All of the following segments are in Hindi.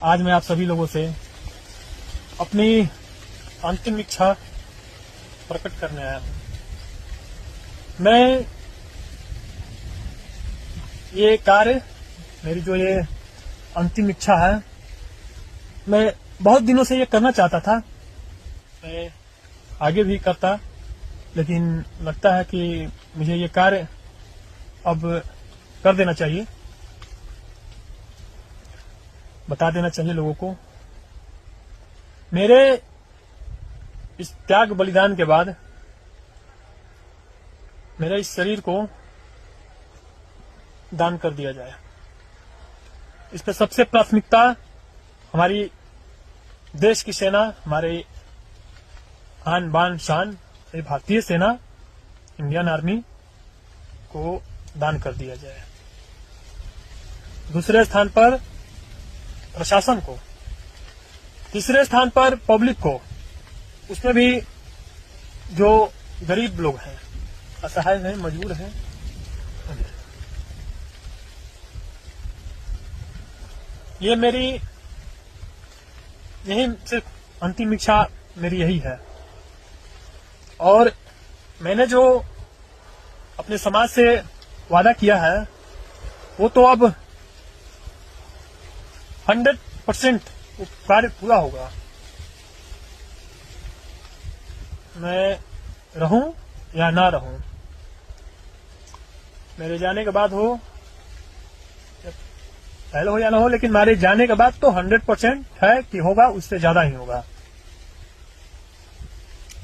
आज मैं आप सभी लोगों से अपनी अंतिम इच्छा प्रकट करने आया हूं। मैं ये कार्य, मेरी जो ये अंतिम इच्छा है, मैं बहुत दिनों से ये करना चाहता था। मैं आगे भी करता, लेकिन लगता है कि मुझे ये कार्य अब कर देना चाहिए, बता देना चाहिए लोगों को। मेरे इस त्याग बलिदान के बाद मेरे इस शरीर को दान कर दिया जाए। इस पर सबसे प्राथमिकता हमारी देश की सेना, हमारे आन बान शान भारतीय सेना, इंडियन आर्मी को दान कर दिया जाए। दूसरे स्थान पर प्रशासन को, तीसरे स्थान पर पब्लिक को, उसमें भी जो गरीब लोग हैं, असहाय हैं, मजबूर हैं। ये मेरी यही सिर्फ अंतिम इच्छा मेरी यही है। और मैंने जो अपने समाज से वादा किया है वो तो अब 100% कार्य पूरा होगा। मैं रहूं या ना रहूं, मेरे जाने के बाद हो, पहले हो या ना हो, लेकिन मेरे जाने के बाद तो 100% है कि होगा, उससे ज्यादा ही होगा।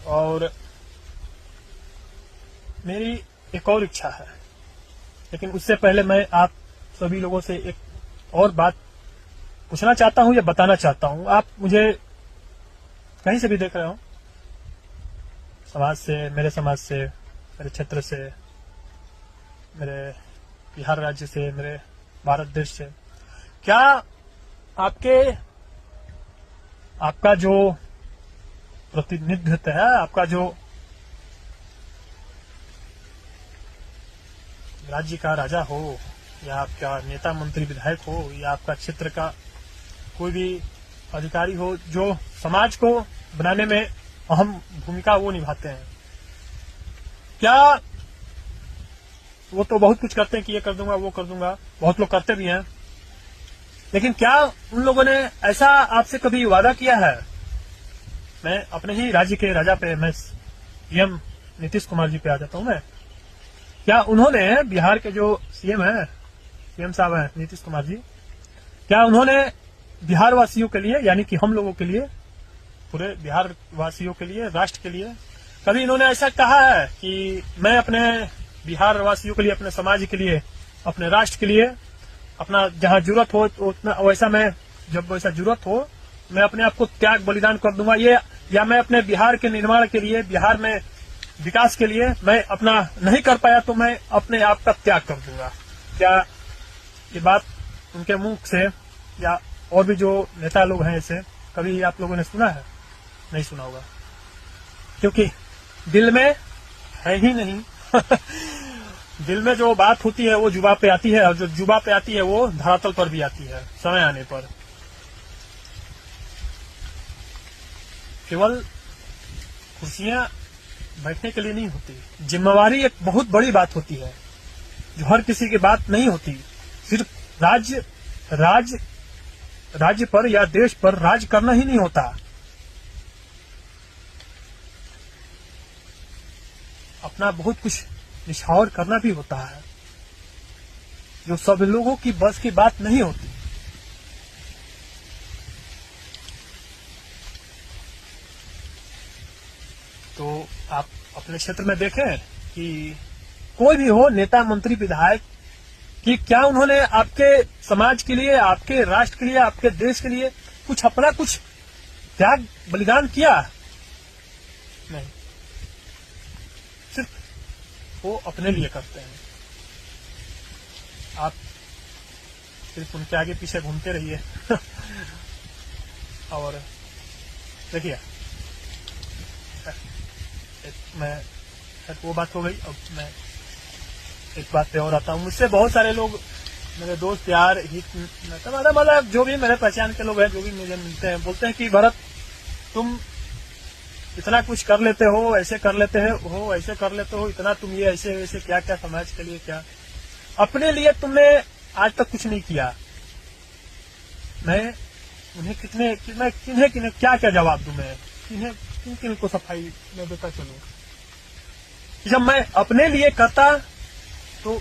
और मेरी एक और इच्छा है, लेकिन उससे पहले मैं आप सभी लोगों से एक और बात पूछना चाहता हूं या बताना चाहता हूं। आप मुझे कहीं से भी देख रहे हो, समाज से, मेरे समाज से, मेरे क्षेत्र से, मेरे बिहार राज्य से, मेरे भारत देश से, क्या आपका जो प्रतिनिधित्व है, आपका जो राज्य का राजा हो, या आपका नेता मंत्री विधायक हो, या आपका क्षेत्र का कोई भी अधिकारी हो जो समाज को बनाने में अहम भूमिका वो निभाते हैं, क्या वो तो बहुत कुछ करते हैं कि ये कर दूंगा, वो कर दूंगा, बहुत लोग करते भी हैं, लेकिन क्या उन लोगों ने ऐसा आपसे कभी वादा किया है? मैं अपने ही राज्य के राजा पे, मैं सीएम नीतीश कुमार जी पे आ जाता हूं। मैं, क्या उन्होंने, बिहार के जो सीएम है, सीएम साहब हैं नीतीश कुमार जी, क्या उन्होंने बिहार वासियों के लिए, यानी कि हम लोगों के लिए, पूरे बिहार वासियों के लिए, राष्ट्र के लिए, कभी इन्होंने ऐसा कहा है कि मैं अपने बिहार वासियों के लिए, अपने समाज के लिए, अपने राष्ट्र के लिए, अपना जहां जरूरत हो तो उतना वैसा मैं, जब वैसा जरूरत हो, मैं अपने आप को त्याग बलिदान कर दूंगा, ये, या मैं अपने बिहार के निर्माण के लिए, बिहार में विकास के लिए मैं अपना नहीं कर पाया तो मैं अपने आप का त्याग कर दूंगा? क्या ये बात उनके मुंह से या और भी जो नेता लोग हैं ऐसे कभी आप लोगों ने सुना है? नहीं सुना होगा, क्योंकि दिल में है ही नहीं। दिल में जो बात होती है वो जुबान पे आती है, और जो जुबान पे आती है वो धरातल पर भी आती है समय आने पर। केवल कुर्सियां बैठने के लिए नहीं होती, जिम्मेवारी एक बहुत बड़ी बात होती है जो हर किसी की बात नहीं होती। सिर्फ राज्य पर या देश पर राज करना ही नहीं होता, अपना बहुत कुछ निछावर करना भी होता है, जो सब लोगों की बस की बात नहीं होती। तो आप अपने क्षेत्र में देखें कि कोई भी हो, नेता मंत्री विधायक, कि क्या उन्होंने आपके समाज के लिए, आपके राष्ट्र के लिए, आपके देश के लिए कुछ अपना कुछ त्याग बलिदान किया? नहीं, सिर्फ वो अपने लिए करते हैं। आप सिर्फ उनके आगे पीछे घूमते रहिए। और देखिए, मैं, वो बात हो गई। अब मैं एक बात पे और आता हूँ। मुझसे बहुत सारे लोग मेरे दोस्त यार हित मतलब जो भी मेरे पहचान के लोग हैं, जो भी मुझे मिलते हैं, बोलते हैं कि भरत तुम इतना कुछ कर लेते हो, ऐसे कर लेते हो, ऐसे कर लेते हो, इतना तुम ये ऐसे वैसे क्या क्या समाज के लिए क्या, अपने लिए तुमने आज तक कुछ नहीं किया। मैं उन्हें किन्हें क्या क्या जवाब दूं, मैं किन किन को सफाई में देता चलूं। जब मैं अपने लिए करता तो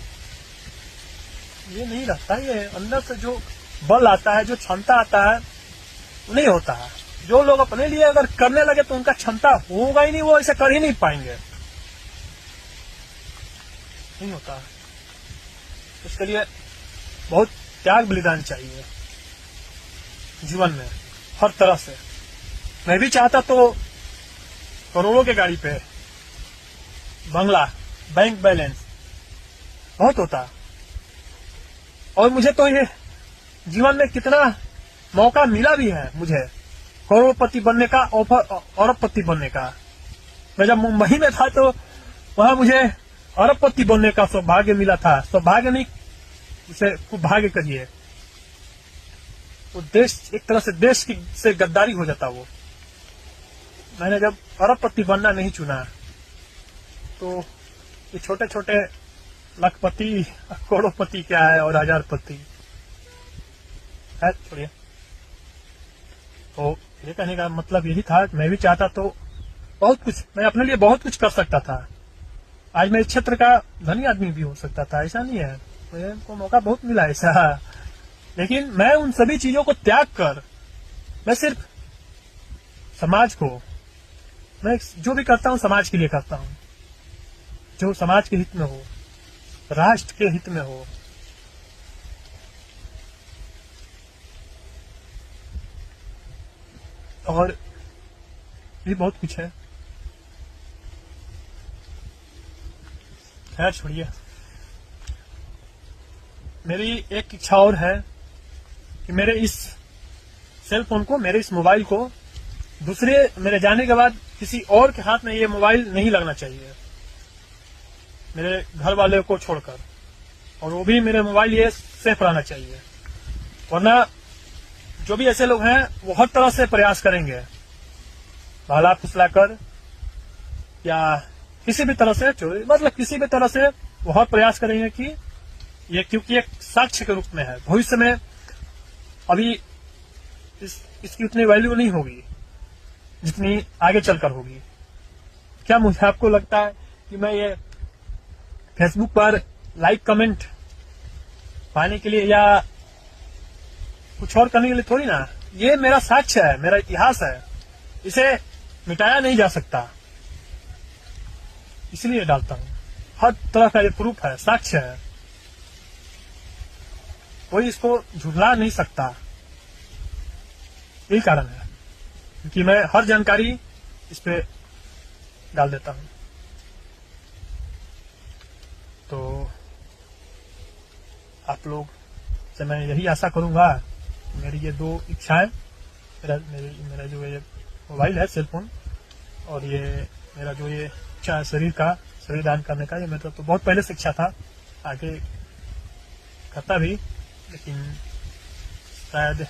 ये नहीं रहता, ये अंदर से जो बल आता है, जो क्षमता आता है, वो नहीं होता है। जो लोग अपने लिए अगर करने लगे तो उनका क्षमता होगा ही नहीं, वो ऐसे कर ही नहीं पाएंगे, नहीं होता। इसके लिए बहुत त्याग बलिदान चाहिए जीवन में, हर तरह से। मैं भी चाहता तो करोड़ों के गाड़ी पे, बंगला, बैंक बैलेंस बहुत होता, और मुझे तो ये जीवन में कितना मौका मिला भी है, मुझे करोड़पति बनने का, अरबपति बनने का। मैं जब मुंबई में था तो वहां मुझे अरबपति बनने का सौभाग्य मिला था। सौभाग्य नहीं, उसे खूब भाग्य करिए। वो देश एक तरह से देश की से गद्दारी हो जाता। वो मैंने जब अरबपति बनना नहीं चुना तो ये छोटे छोटे लखपति, करोड़पति क्या है और हजारपति है, छोड़िए। तो ये कहने का मतलब यही था कि मैं भी चाहता तो बहुत कुछ, मैं अपने लिए बहुत कुछ कर सकता था। आज मैं इस क्षेत्र का धनी आदमी भी हो सकता था, ऐसा नहीं है, मुझे को मौका बहुत मिला ऐसा। लेकिन मैं उन सभी चीजों को त्याग कर, मैं सिर्फ समाज को, मैं जो भी करता हूं समाज के लिए करता हूं, जो समाज के हित में हो, राष्ट्र के हित में हो। और भी बहुत कुछ है, खैर छोड़िए। मेरी एक इच्छा और है कि मेरे इस सेल फोन को, मेरे इस मोबाइल को दूसरे मेरे जाने के बाद किसी और के हाथ में ये मोबाइल नहीं लगना चाहिए, मेरे घर वाले को छोड़कर, और वो भी मेरे मोबाइल ये सेफ रहना चाहिए। वरना जो भी ऐसे लोग हैं वो हर तरह से प्रयास करेंगे, भाला फुसलाकर या किसी भी तरह से चोरी, मतलब किसी भी तरह से वो हर प्रयास करेंगे कि ये, क्योंकि एक साक्ष्य के रूप में है। भविष्य में अभी इसकी उतनी वैल्यू नहीं होगी जितनी आगे चलकर होगी। क्या मुझे आपको लगता है कि मैं ये फेसबुक पर लाइक कमेंट पाने के लिए या कुछ और करने के लिए थोड़ी ना, ये मेरा साक्ष्य है, मेरा इतिहास है, इसे मिटाया नहीं जा सकता, इसलिए डालता हूं। हर तरह का ये प्रूफ है, साक्ष्य है, कोई इसको झुठला नहीं सकता। यही कारण है क्योंकि मैं हर जानकारी इस पे डाल देता हूं। तो आप लोग से मैं यही आशा करूंगा, मेरी ये दो इच्छाएं, मेरा जो ये मोबाइल है, सेल फोन, और ये मेरा जो ये इच्छा है शरीर दान करने का, ये मेरा तो बहुत पहले से इच्छा था, आगे करता भी, लेकिन शायद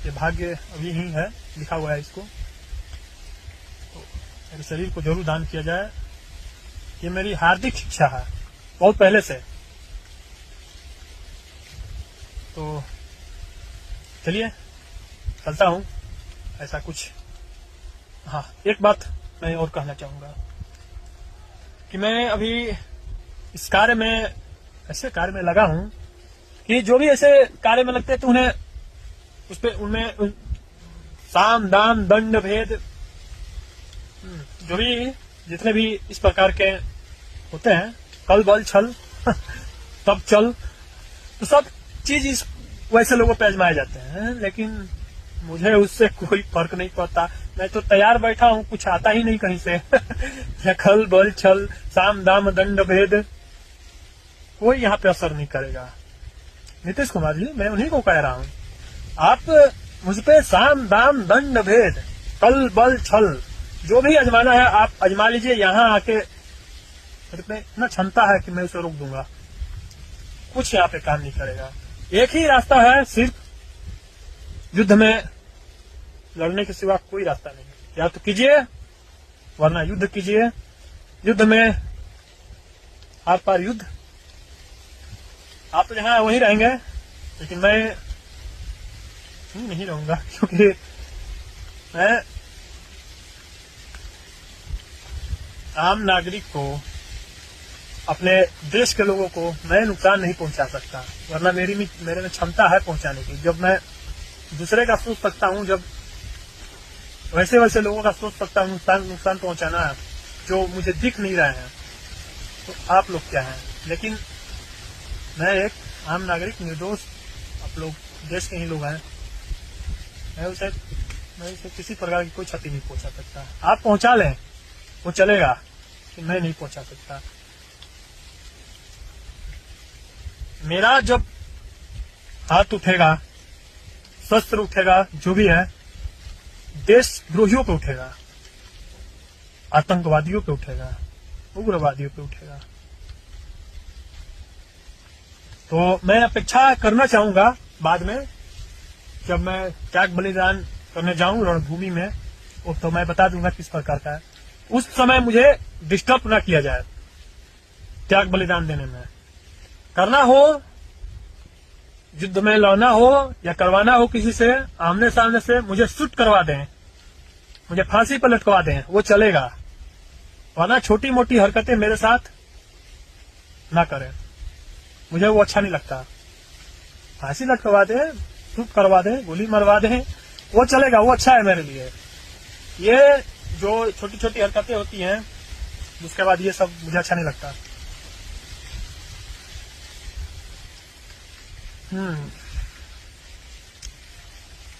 ये भाग्य अभी ही है, लिखा हुआ है इसको, तो मेरे शरीर को जरूर दान किया जाए, ये मेरी हार्दिक इच्छा है बहुत पहले से। तो चलिए चलता हूं, ऐसा कुछ। हाँ, एक बात मैं और कहना चाहूंगा कि मैं अभी इस कार्य में, ऐसे कार्य में लगा हूं कि जो भी ऐसे कार्य में लगते हैं तो उन्हें उस पे, उनमें साम दाम दंड भेद, जो भी जितने भी इस प्रकार के होते हैं, कल बल छल तब चल, तो सब चीज इस वैसे लोगों पे आजमाए जाते हैं। लेकिन मुझे उससे कोई फर्क नहीं पड़ता, मैं तो तैयार बैठा हूं, कुछ आता ही नहीं कहीं से। खल बल छल साम दाम दंड भेद, कोई यहाँ पे असर नहीं करेगा। नीतीश कुमार जी, मैं उन्हीं को कह रहा हूं, आप मुझ पे साम दाम दंड भेद कल बल छल जो भी आजमाना है आप आजमा लीजिए। यहाँ आके मेरे पे इतना क्षमता है कि मैं उसे रोक दूंगा, कुछ यहाँ पे काम नहीं करेगा। एक ही रास्ता है, सिर्फ युद्ध में लड़ने के सिवा कोई रास्ता नहीं। या तो कीजिए वरना युद्ध कीजिए। युद्ध में आर पार युद्ध। आप तो जहां वहीं रहेंगे, लेकिन मैं नहीं रहूंगा, क्योंकि मैं आम नागरिक को, अपने देश के लोगों को मैं नुकसान नहीं पहुंचा सकता, वरना मेरे में क्षमता है पहुंचाने की। जब मैं दूसरे का सोच सकता हूं, जब वैसे वैसे लोगों का सोच सकता हूं नुकसान पहुंचाना है, जो मुझे दिख नहीं रहे हैं, तो आप लोग क्या हैं। लेकिन मैं एक आम नागरिक, निर्दोष, आप लोग देश के ही लोग हैं। मैं उसे किसी प्रकार की कोई क्षति नहीं पहुंचा सकता। आप पहुंचा लें वो चलेगा, कि मैं नहीं पहुंचा सकता। मेरा जब हाथ उठेगा, शस्त्र उठेगा, जो भी है, देशद्रोहियों पे उठेगा, आतंकवादियों पे उठेगा, उग्रवादियों पे उठेगा। तो मैं अपेक्षा करना चाहूंगा बाद में, जब मैं त्याग बलिदान करने जाऊं रणभूमि में, तो मैं बता दूंगा किस प्रकार का है। उस समय मुझे डिस्टर्ब न किया जाए त्याग बलिदान देने में। करना हो, युद्ध में लड़ना हो या करवाना हो किसी से, आमने सामने से मुझे शूट करवा दें, मुझे फांसी पर लटकवा दें, वो चलेगा। वरना छोटी मोटी हरकतें मेरे साथ ना करें, मुझे वो अच्छा नहीं लगता। फांसी लटकवा दें, शूट करवा दें, गोली मरवा दें, वो चलेगा, वो अच्छा है मेरे लिए। ये जो छोटी छोटी हरकतें होती हैं, उसके बाद ये सब मुझे अच्छा नहीं लगता।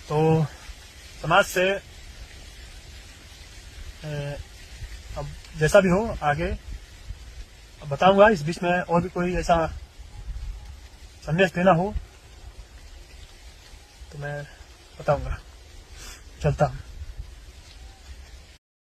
तो समाज से अब जैसा भी हो आगे बताऊंगा। इस बीच में और भी कोई ऐसा संदेश देना हो तो मैं बताऊंगा। चलता हूं।